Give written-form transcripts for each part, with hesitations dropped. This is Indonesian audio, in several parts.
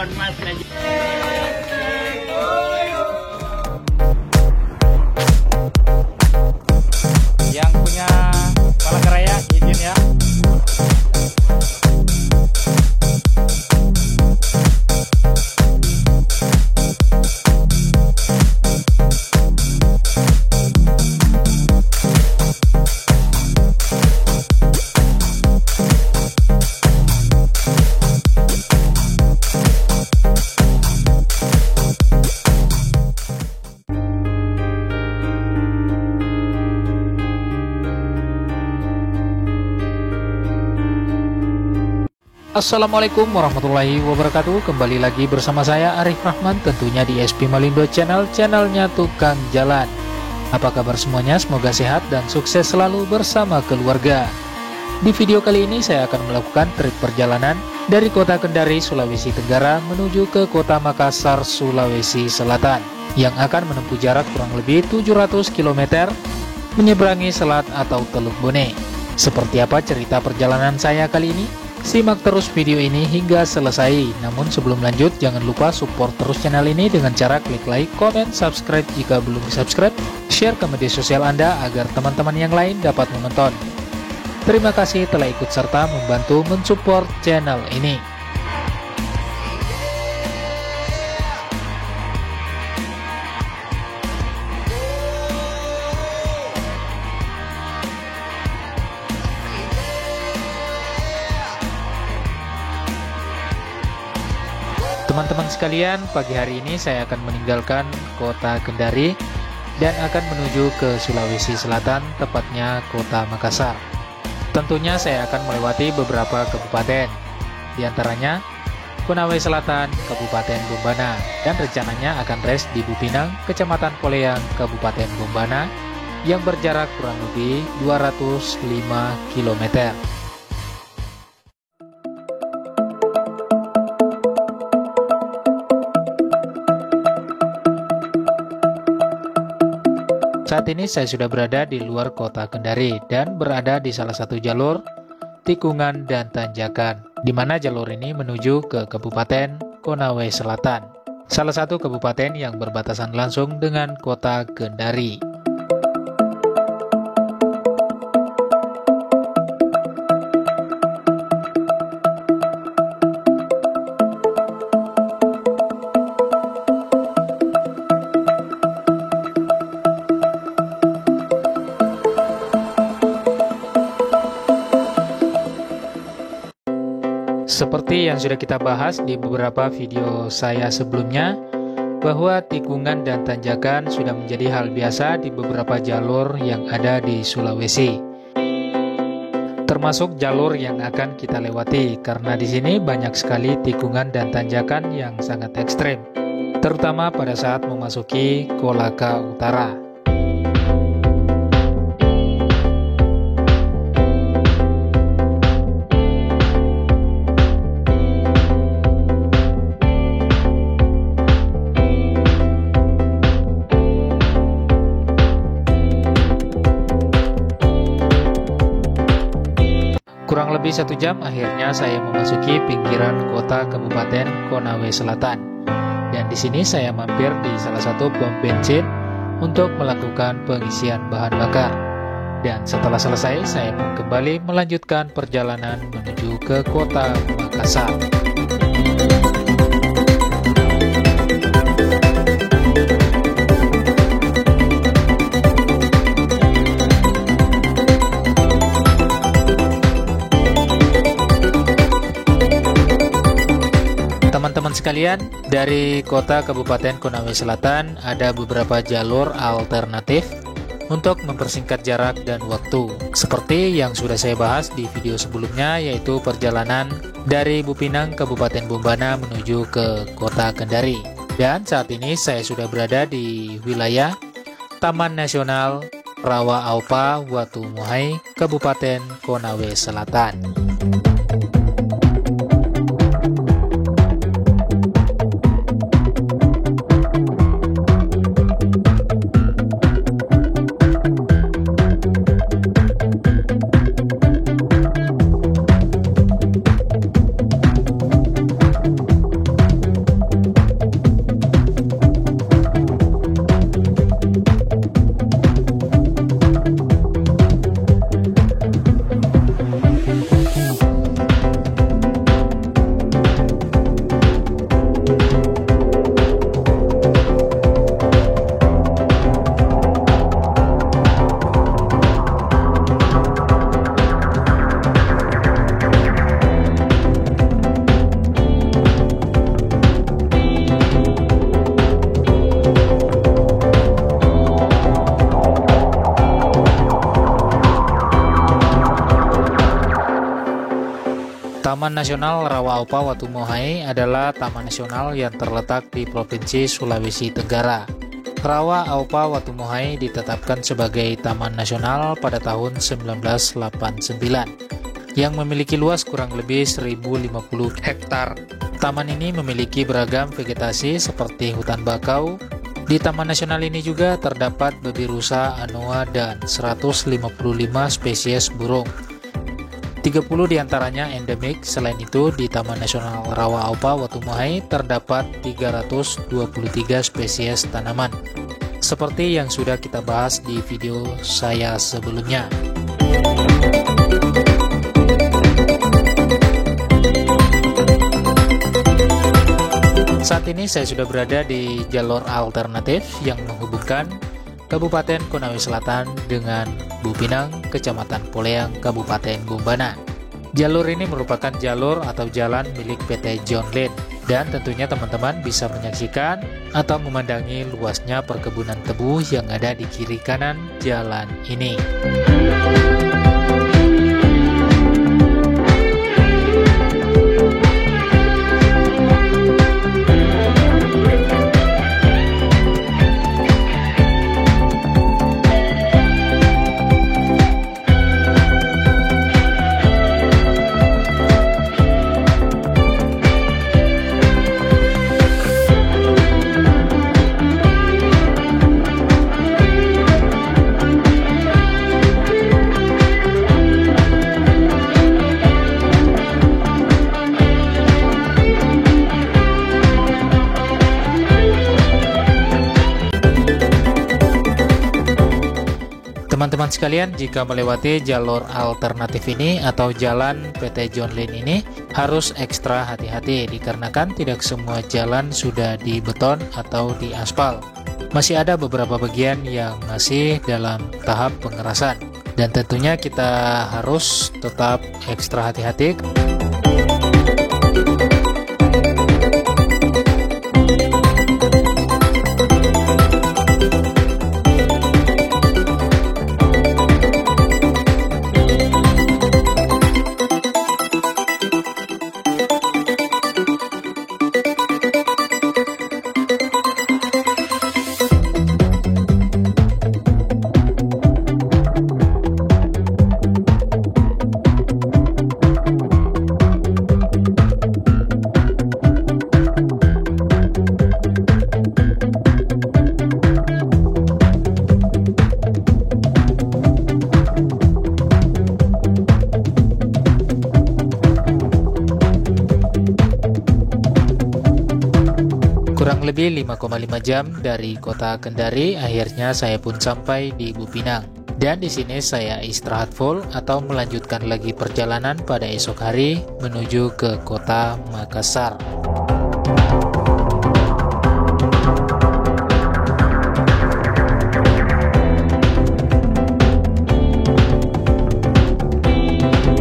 Mohon maaf lagi. Yang punya Palangkaraya izin ya. Assalamualaikum warahmatullahi wabarakatuh. Kembali lagi bersama saya Arif Rahman, tentunya di SP Malindo Channel, channelnya Tukang Jalan. Apa kabar semuanya? Semoga sehat dan sukses selalu bersama keluarga. Di video kali ini saya akan melakukan trip perjalanan dari kota Kendari, Sulawesi Tenggara menuju ke kota Makassar, Sulawesi Selatan, yang akan menempuh jarak kurang lebih 700 km menyeberangi selat atau Teluk Bone. Seperti apa cerita perjalanan saya kali ini? Simak terus video ini hingga selesai. Namun sebelum lanjut, jangan lupa support terus channel ini dengan cara klik like, komen, subscribe jika belum subscribe, share ke media sosial Anda agar teman-teman yang lain dapat menonton. Terima kasih telah ikut serta membantu mensupport channel ini. Teman-teman sekalian, pagi hari ini saya akan meninggalkan kota Kendari dan akan menuju ke Sulawesi Selatan, tepatnya kota Makassar. Tentunya saya akan melewati beberapa kabupaten, diantaranya Konawe Selatan, Kabupaten Bombana, dan rencananya akan rest di Bupinang, Kecamatan Poleyang, Kabupaten Bombana, yang berjarak kurang lebih 205 km. Saat ini saya sudah berada di luar kota Kendari dan berada di salah satu jalur tikungan dan tanjakan, di mana jalur ini menuju ke Kabupaten Konawe Selatan, salah satu kabupaten yang berbatasan langsung dengan kota Kendari. Seperti yang sudah kita bahas di beberapa video saya sebelumnya, bahwa tikungan dan tanjakan sudah menjadi hal biasa di beberapa jalur yang ada di Sulawesi. Termasuk jalur yang akan kita lewati, karena di sini banyak sekali tikungan dan tanjakan yang sangat ekstrem, terutama pada saat memasuki Kolaka Utara. Kurang lebih 1 jam akhirnya saya memasuki pinggiran kota Kabupaten Konawe Selatan. Dan di sini saya mampir di salah satu pom bensin untuk melakukan pengisian bahan bakar. Dan setelah selesai, saya pun kembali melanjutkan perjalanan menuju ke kota Makassar. Teman-teman sekalian, dari kota Kabupaten Konawe Selatan ada beberapa jalur alternatif untuk mempersingkat jarak dan waktu. Seperti yang sudah saya bahas di video sebelumnya, yaitu perjalanan dari Bupinang Kabupaten Bombana menuju ke kota Kendari. Dan saat ini saya sudah berada di wilayah Taman Nasional Rawa Aupa Watu Muhai, Kabupaten Konawe Selatan. Taman Nasional Rawa-Aupa Watumohai adalah taman nasional yang terletak di Provinsi Sulawesi Tenggara. Rawa-Aupa Watumohai ditetapkan sebagai taman nasional pada tahun 1989 yang memiliki luas kurang lebih 1050 hektar. Taman ini memiliki beragam vegetasi seperti hutan bakau. Di Taman Nasional ini juga terdapat babi rusa, anoa, dan 155 spesies burung. 30 diantaranya endemik. Selain itu, di Taman Nasional Rawa-Aupa Watumohai terdapat 323 spesies tanaman, seperti yang sudah kita bahas di video saya sebelumnya. Saat ini saya sudah berada di jalur alternatif yang menghubungkan Kabupaten Konawe Selatan dengan Bupinang, Kecamatan Poleang, Kabupaten Bombana. Jalur ini merupakan jalur atau jalan milik PT John Lane, dan tentunya teman-teman bisa menyaksikan atau memandangi luasnya perkebunan tebu yang ada di kiri kanan jalan ini. Teman-teman sekalian, jika melewati jalur alternatif ini atau jalan PT John Lane ini harus ekstra hati-hati dikarenakan tidak semua jalan sudah dibeton atau diaspal. Masih ada beberapa bagian yang masih dalam tahap pengerasan, dan tentunya kita harus tetap ekstra hati-hati. Kurang lebih 5,5 jam dari kota Kendari, akhirnya saya pun sampai di Bupinang. Dan di sini saya istirahat full atau melanjutkan lagi perjalanan pada esok hari menuju ke kota Makassar.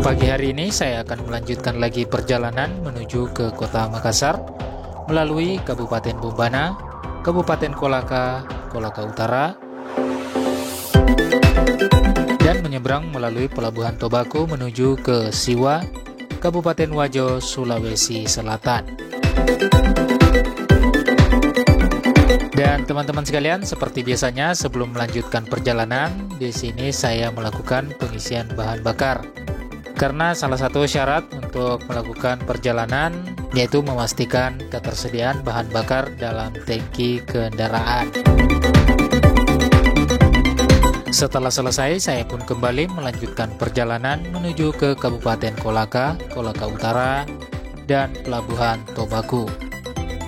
Pagi hari ini saya akan melanjutkan lagi perjalanan menuju ke kota Makassar melalui Kabupaten Bombana, Kabupaten Kolaka, Kolaka Utara, dan menyeberang melalui Pelabuhan Tobako menuju ke Siwa, Kabupaten Wajo, Sulawesi Selatan. Dan teman-teman sekalian, seperti biasanya sebelum melanjutkan perjalanan, di sini saya melakukan pengisian bahan bakar. Karena salah satu syarat untuk melakukan perjalanan yaitu memastikan ketersediaan bahan bakar dalam tangki kendaraan. Setelah selesai, saya pun kembali melanjutkan perjalanan menuju ke Kabupaten Kolaka, Kolaka Utara, dan Pelabuhan Tobako.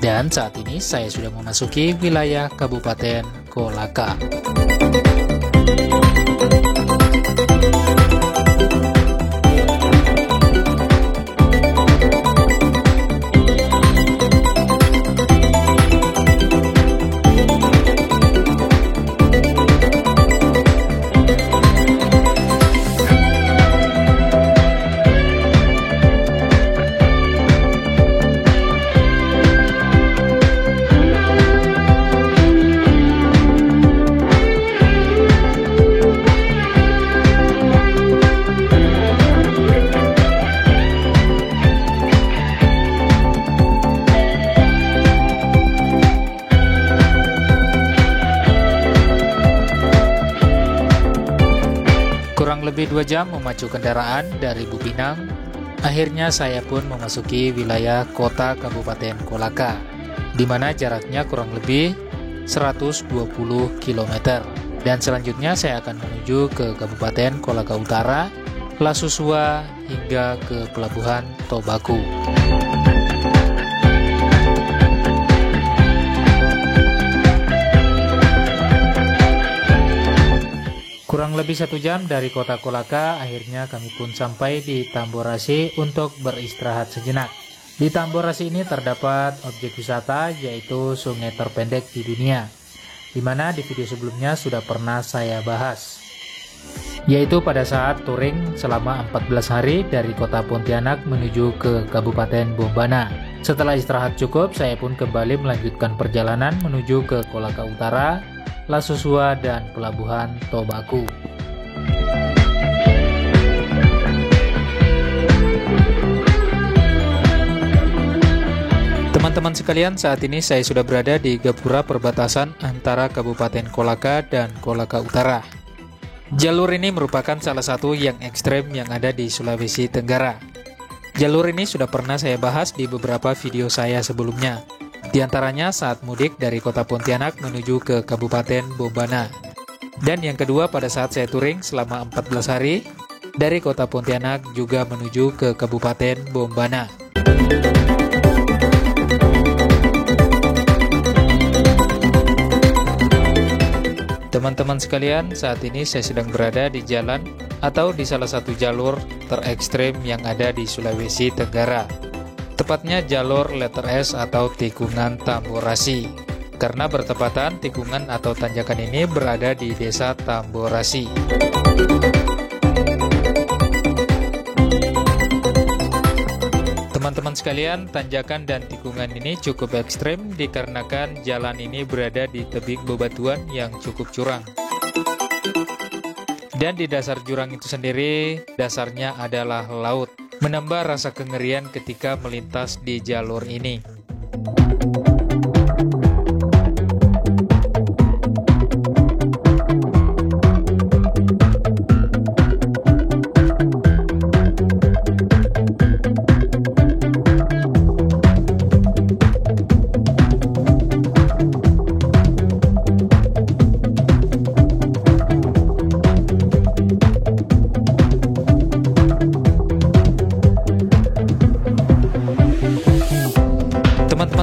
Dan saat ini saya sudah memasuki wilayah Kabupaten Kolaka. lebih 2 jam memacu kendaraan dari Bupinang, akhirnya saya pun memasuki wilayah kota Kabupaten Kolaka, di mana jaraknya kurang lebih 120 km. Dan selanjutnya saya akan menuju ke Kabupaten Kolaka Utara, Lasusua, hingga ke Pelabuhan Tobaku. Kurang lebih 1 jam dari kota Kolaka, akhirnya kami pun sampai di Tamborasi untuk beristirahat sejenak. Di Tamborasi ini terdapat objek wisata, yaitu sungai terpendek di dunia, di mana di video sebelumnya sudah pernah saya bahas, yaitu pada saat touring selama 14 hari dari kota Pontianak menuju ke Kabupaten Bombana. Setelah istirahat cukup, saya pun kembali melanjutkan perjalanan menuju ke Kolaka Utara, Lasusua, dan Pelabuhan Tobaku. Teman-teman sekalian, saat ini saya sudah berada di gapura perbatasan antara Kabupaten Kolaka dan Kolaka Utara. Jalur ini merupakan salah satu yang ekstrem yang ada di Sulawesi Tenggara. Jalur ini sudah pernah saya bahas di beberapa video saya sebelumnya, di antaranya saat mudik dari kota Pontianak menuju ke Kabupaten Bombana. Dan yang kedua pada saat saya touring selama 14 hari dari kota Pontianak juga menuju ke Kabupaten Bombana. Teman-teman sekalian, saat ini saya sedang berada di jalan atau di salah satu jalur terekstrem yang ada di Sulawesi Tenggara. Tepatnya jalur letter S atau tikungan Tamborasi. Karena bertepatan tikungan atau tanjakan ini berada di desa Tamborasi. Teman-teman sekalian, tanjakan dan tikungan ini cukup ekstrem dikarenakan jalan ini berada di tebing bebatuan yang cukup curam. Dan di dasar jurang itu sendiri, dasarnya adalah laut, menambah rasa kengerian ketika melintas di jalur ini.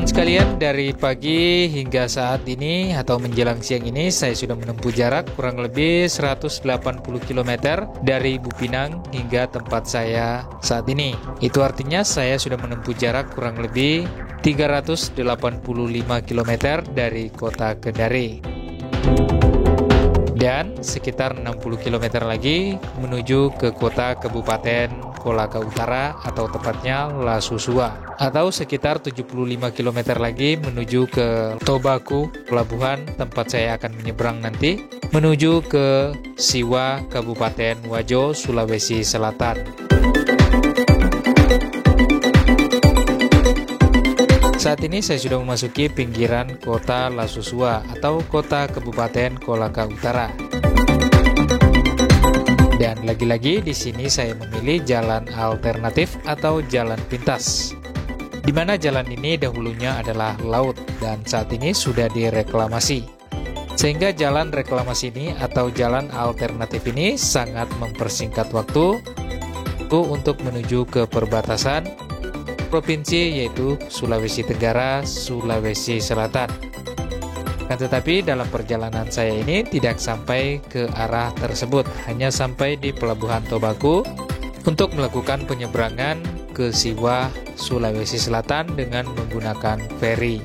Sekalian, dari pagi hingga saat ini atau menjelang siang ini saya sudah menempuh jarak kurang lebih 180 km dari Bupinang hingga tempat saya saat ini. Itu artinya saya sudah menempuh jarak kurang lebih 385 km dari kota Kendari. Dan sekitar 60 km lagi menuju ke kota Kabupaten Kolaka Utara atau tepatnya Lasusua, atau sekitar 75 km lagi menuju ke Tobaku, pelabuhan tempat saya akan menyeberang nanti menuju ke Siwa, Kabupaten Wajo, Sulawesi Selatan. Saat ini saya sudah memasuki pinggiran kota Lasusua atau kota Kabupaten Kolaka Utara. Dan lagi-lagi di sini saya memilih jalan alternatif atau jalan pintas, di mana jalan ini dahulunya adalah laut dan saat ini sudah direklamasi. Sehingga jalan reklamasi ini atau jalan alternatif ini sangat mempersingkat waktu untuk menuju ke perbatasan provinsi yaitu Sulawesi Tenggara, Sulawesi Selatan. Tetapi dalam perjalanan saya ini tidak sampai ke arah tersebut, hanya sampai di Pelabuhan Tobaku untuk melakukan penyeberangan ke Siwa, Sulawesi Selatan dengan menggunakan feri.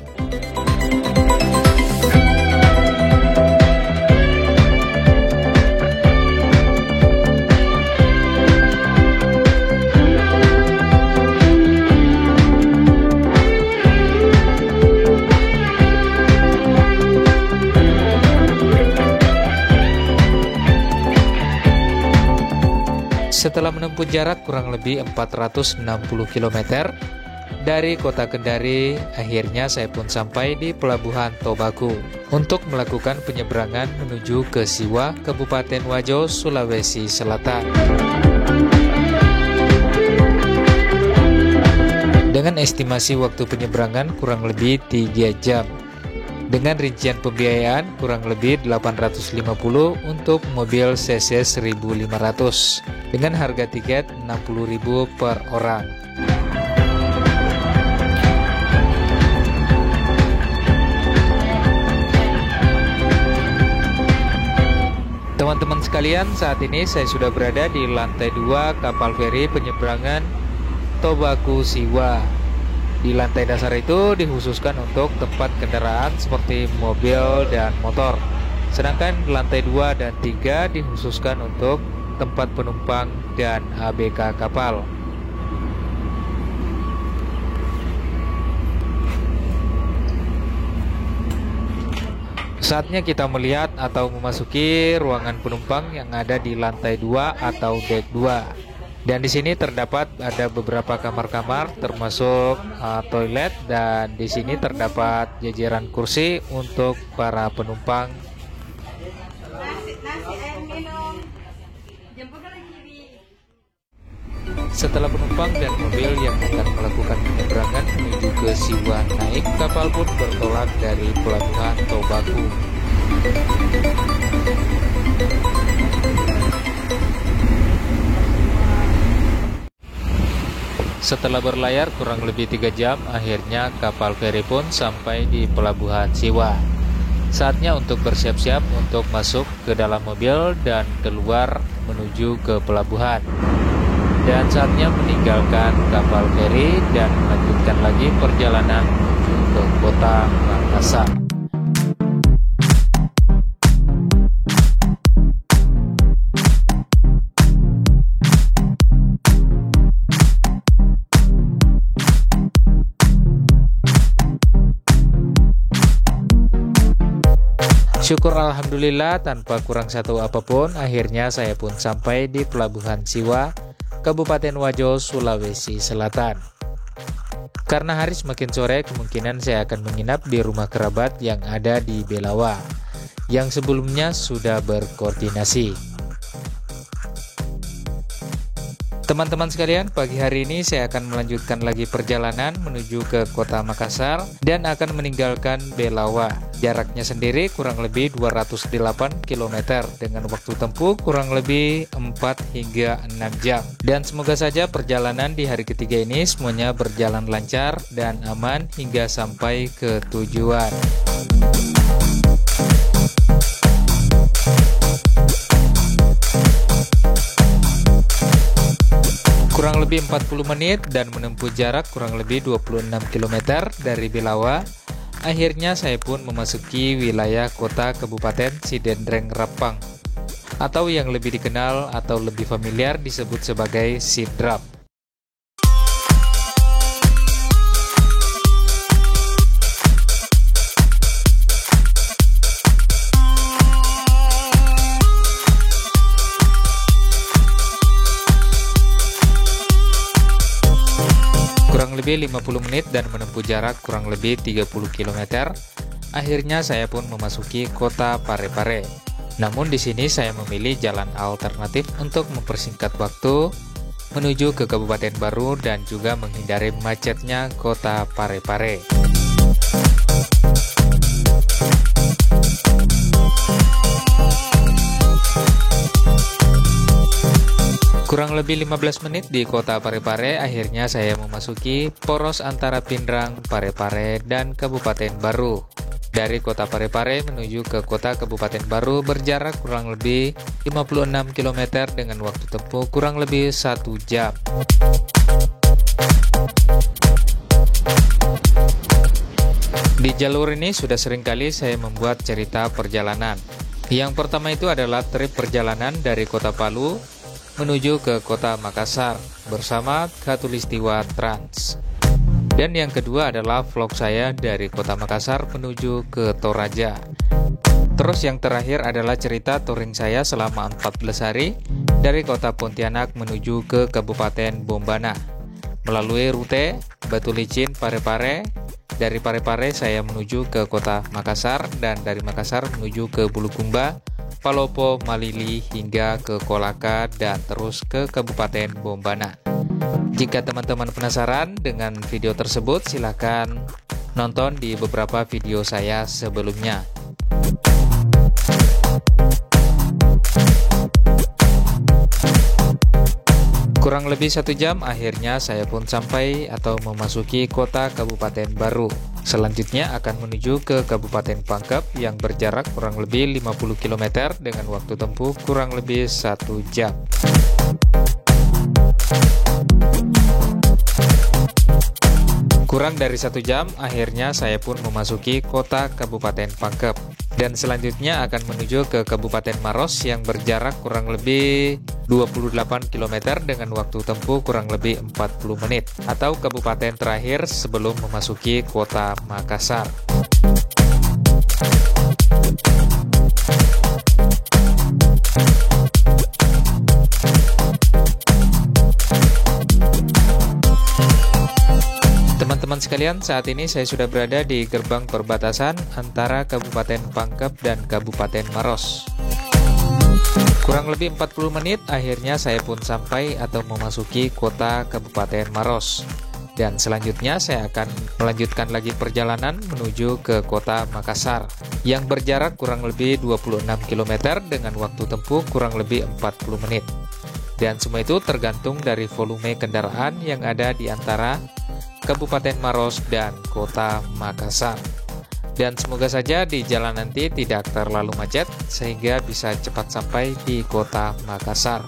Setelah menempuh jarak kurang lebih 460 km, Dari kota Kendari, akhirnya saya pun sampai di Pelabuhan Tobaku untuk melakukan penyeberangan menuju ke Siwa, Kabupaten Wajo, Sulawesi Selatan. Dengan estimasi waktu penyeberangan kurang lebih 3 jam. Dengan rincian pembiayaan kurang lebih 850 untuk mobil CC 1500 dengan harga tiket 60.000 per orang. Teman-teman sekalian, saat ini saya sudah berada di lantai 2 kapal feri penyeberangan Tobaku Siwa. Di lantai dasar itu dikhususkan untuk tempat kendaraan seperti mobil dan motor. Sedangkan lantai 2 dan 3 dikhususkan untuk tempat penumpang dan ABK kapal. Saatnya kita melihat atau memasuki ruangan penumpang yang ada di lantai 2 atau deck 2. Dan di sini terdapat ada beberapa kamar-kamar termasuk toilet, dan di sini terdapat jajaran kursi untuk para penumpang. Setelah penumpang dan mobil yang akan melakukan penyeberangan menuju ke Siwa naik, kapal pun bertolak dari Pelabuhan Tobaku. Setelah berlayar kurang lebih 3 jam, akhirnya kapal feri pun sampai di Pelabuhan Siwa. Saatnya untuk bersiap-siap untuk masuk ke dalam mobil dan keluar menuju ke pelabuhan. Dan saatnya meninggalkan kapal feri dan melanjutkan lagi perjalanan menuju ke kota Makassar. Syukur alhamdulillah tanpa kurang satu apapun, akhirnya saya pun sampai di Pelabuhan Siwa, Kabupaten Wajo, Sulawesi Selatan. Karena hari semakin sore, kemungkinan saya akan menginap di rumah kerabat yang ada di Belawa, yang sebelumnya sudah berkoordinasi. Teman-teman sekalian, pagi hari ini saya akan melanjutkan lagi perjalanan menuju ke kota Makassar dan akan meninggalkan Belawa. Jaraknya sendiri kurang lebih 208 km dengan waktu tempuh kurang lebih 4 hingga 6 jam. Dan semoga saja perjalanan di hari ketiga ini semuanya berjalan lancar dan aman hingga sampai ke tujuan. Kurang lebih 40 menit dan menempuh jarak kurang lebih 26 km dari Belawa. Akhirnya saya pun memasuki wilayah kota Kabupaten Sidendreng Rapang, atau yang lebih dikenal atau lebih familiar disebut sebagai Sidrap. Kurang lebih 50 menit dan menempuh jarak kurang lebih 30 km. Akhirnya saya pun memasuki kota Parepare. Namun di sini saya memilih jalan alternatif untuk mempersingkat waktu menuju ke Kabupaten Baru dan juga menghindari macetnya kota Parepare. Kurang lebih 15 menit di kota Parepare, akhirnya saya memasuki poros antara Pindrang, Parepare, dan Kabupaten Baru. Dari kota Parepare menuju ke kota Kabupaten Baru berjarak kurang lebih 56 km dengan waktu tempuh kurang lebih 1 jam. Di jalur ini sudah seringkali saya membuat cerita perjalanan. Yang pertama itu adalah trip perjalanan dari kota Palu menuju ke kota Makassar bersama Khatulistiwa Trans. Dan yang kedua adalah vlog saya dari kota Makassar menuju ke Toraja. Terus yang terakhir adalah cerita touring saya selama 14 hari dari kota Pontianak menuju ke Kabupaten Bombana. melalui rute Batu Licin Parepare. Dari Parepare saya menuju ke kota Makassar, dan dari Makassar menuju ke Bulukumba, Palopo, Malili, hingga ke Kolaka dan terus ke Kabupaten Bombana. Jika teman-teman penasaran dengan video tersebut, silahkan nonton di beberapa video saya sebelumnya. Kurang lebih 1 jam akhirnya saya pun sampai atau memasuki kota kabupaten baru. Selanjutnya akan menuju ke Kabupaten Pangkep yang berjarak kurang lebih 50 km dengan waktu tempuh kurang lebih 1 jam. Kurang dari 1 jam akhirnya saya pun memasuki kota Kabupaten Pangkep. Dan selanjutnya akan menuju ke Kabupaten Maros yang berjarak kurang lebih 28 km dengan waktu tempuh kurang lebih 40 menit, atau kabupaten terakhir sebelum memasuki kota Makassar. Teman-teman sekalian, saat ini saya sudah berada di gerbang perbatasan antara Kabupaten Pangkep dan Kabupaten Maros. Kurang lebih 40 menit akhirnya saya pun sampai atau memasuki kota Kabupaten Maros. Dan selanjutnya saya akan melanjutkan lagi perjalanan menuju ke kota Makassar yang berjarak kurang lebih 26 km dengan waktu tempuh kurang lebih 40 menit. Dan semua itu tergantung dari volume kendaraan yang ada di antara Kabupaten Maros dan kota Makassar. Dan semoga saja di jalan nanti tidak terlalu macet sehingga bisa cepat sampai di kota Makassar.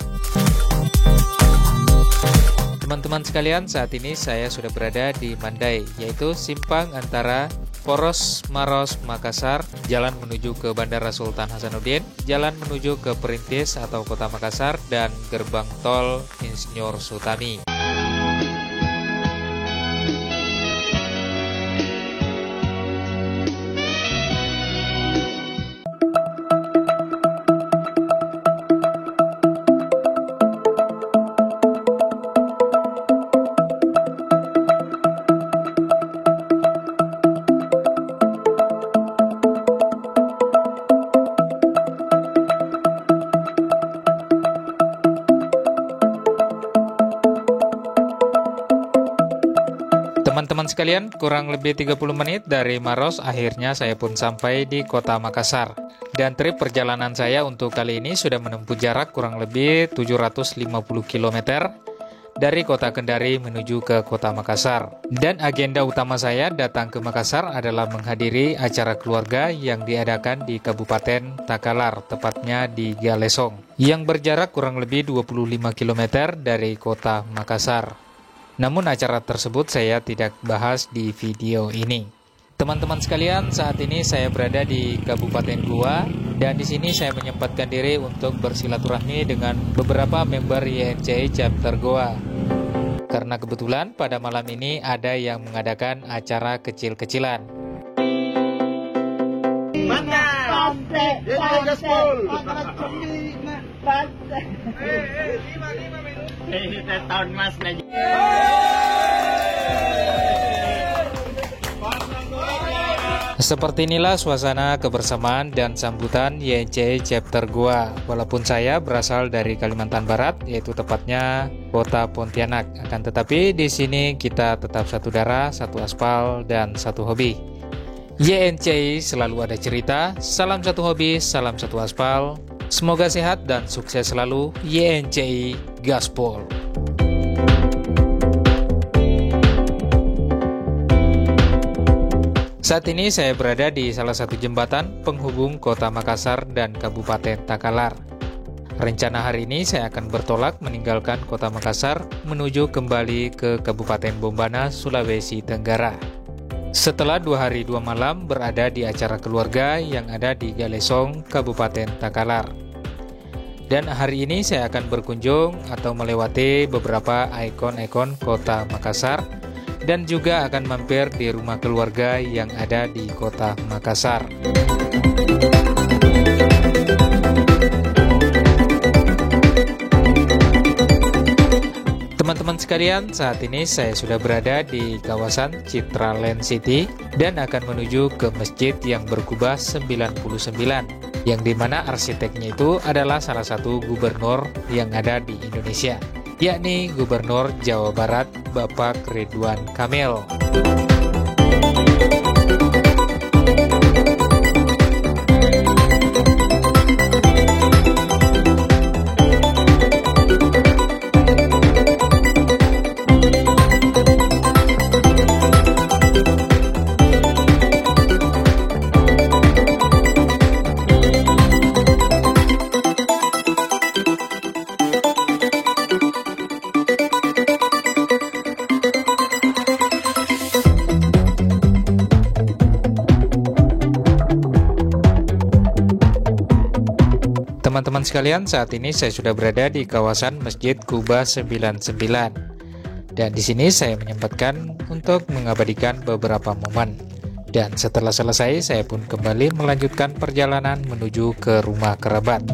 Teman-teman sekalian, saat ini saya sudah berada di Mandai, yaitu simpang antara Poros Maros Makassar, jalan menuju ke Bandara Sultan Hasanuddin, jalan menuju ke Perintis atau kota Makassar, dan gerbang tol Insinyur Sutami. Teman-teman sekalian, kurang lebih 30 menit dari Maros akhirnya saya pun sampai di kota Makassar. Dan trip perjalanan saya untuk kali ini sudah menempuh jarak kurang lebih 750 km dari kota Kendari menuju ke kota Makassar. Dan agenda utama saya datang ke Makassar adalah menghadiri acara keluarga yang diadakan di Kabupaten Takalar, tepatnya di Galesong, yang berjarak kurang lebih 25 km dari kota Makassar. Namun acara tersebut saya tidak bahas di video ini. Teman-teman sekalian, saat ini saya berada di Kabupaten Goa, dan di sini saya menyempatkan diri untuk bersilaturahmi dengan beberapa member YNCI Chapter Goa. Karena kebetulan pada malam ini ada yang mengadakan acara kecil-kecilan. Seperti inilah suasana kebersamaan dan sambutan YNCI Chapter Goa. Walaupun saya berasal dari Kalimantan Barat, yaitu tepatnya kota Pontianak, akan tetapi di sini kita tetap satu darah, satu aspal, dan satu hobi. YNCI selalu ada cerita. Salam satu hobi, salam satu aspal. Semoga sehat dan sukses selalu. YNCI Gaspol. Saat ini saya berada di salah satu jembatan penghubung kota Makassar dan Kabupaten Takalar. Rencana hari ini saya akan bertolak meninggalkan kota Makassar menuju kembali ke Kabupaten Bombana, Sulawesi Tenggara. Setelah 2 hari 2 malam berada di acara keluarga yang ada di Galesong, Kabupaten Takalar. Dan hari ini saya akan berkunjung atau melewati beberapa ikon-ikon kota Makassar, dan juga akan mampir di rumah keluarga yang ada di kota Makassar. Teman-teman sekalian, saat ini saya sudah berada di kawasan Citraland City dan akan menuju ke masjid yang berkubah 99, yang dimana arsiteknya itu adalah salah satu gubernur yang ada di Indonesia, yakni Gubernur Jawa Barat Bapak Ridwan Kamil. Teman-teman sekalian, saat ini saya sudah berada di kawasan Masjid Quba 99. Dan di sini saya menyempatkan untuk mengabadikan beberapa momen. Dan setelah selesai, saya pun kembali melanjutkan perjalanan menuju ke rumah kerabat.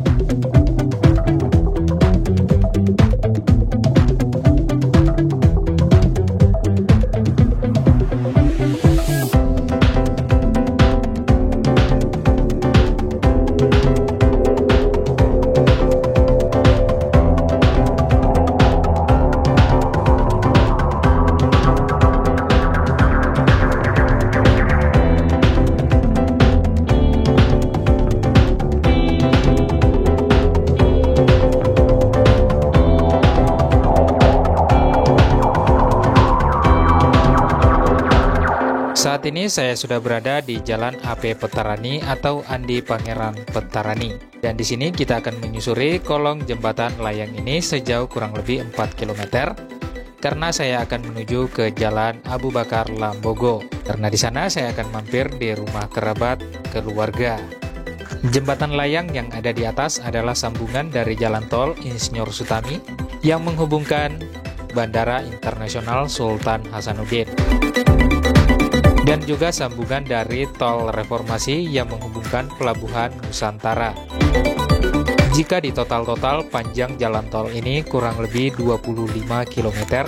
Saat ini saya sudah berada di Jalan AP Petarani atau Andi Pangeran Petarani. Dan di sini kita akan menyusuri kolong jembatan layang ini sejauh kurang lebih 4 km. Karena saya akan menuju ke Jalan Abu Bakar Lambogo. Karena di sana saya akan mampir di rumah kerabat keluarga. Jembatan layang yang ada di atas adalah sambungan dari Jalan Tol Insinyur Sutami yang menghubungkan Bandara Internasional Sultan Hasanuddin. Dan juga sambungan dari Tol Reformasi yang menghubungkan Pelabuhan Nusantara. Jika di total panjang jalan tol ini kurang lebih 25 km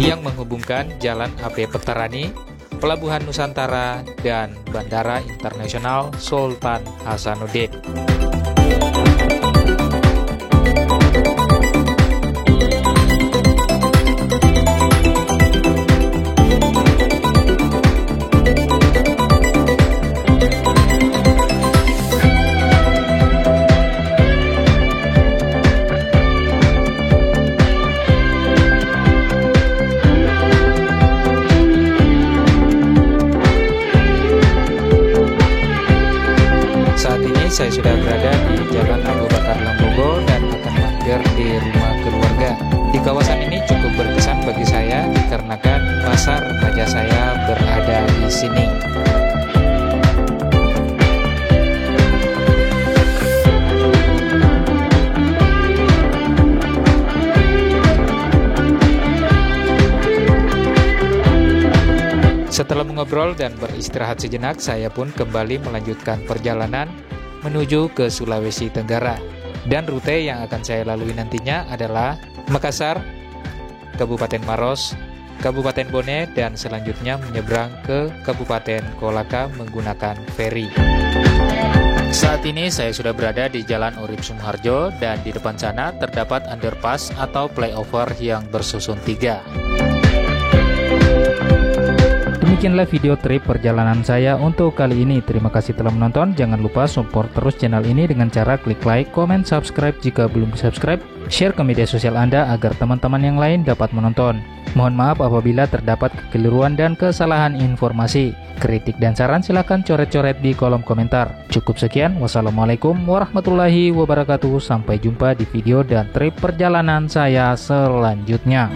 yang menghubungkan Jalan AP Petarani, Pelabuhan Nusantara, dan Bandara Internasional Sultan Hasanuddin. Saya sudah berada di Jalan Abu Bakar Lambogo dan akan mampir di rumah keluarga. Di kawasan ini cukup berkesan bagi saya dikarenakan masa remaja saya berada di sini. Setelah mengobrol dan beristirahat sejenak, saya pun kembali melanjutkan perjalanan menuju ke Sulawesi Tenggara. Dan rute yang akan saya lalui nantinya adalah Makassar, Kabupaten Maros, Kabupaten Bone, dan selanjutnya menyeberang ke Kabupaten Kolaka menggunakan feri. Saat ini saya sudah berada di Jalan Urip Sumoharjo dan di depan sana terdapat underpass atau flyover yang bersusun 3. Demikianlah video trip perjalanan saya untuk kali ini. Terima kasih telah menonton. Jangan lupa support terus channel ini dengan cara klik like, comment, subscribe jika belum subscribe, share ke media sosial Anda agar teman-teman yang lain dapat menonton. Mohon maaf apabila terdapat kekeliruan dan kesalahan informasi. Kritik dan saran silakan coret-coret di kolom komentar. Cukup sekian. Wassalamualaikum warahmatullahi wabarakatuh. Sampai jumpa di video dan trip perjalanan saya selanjutnya.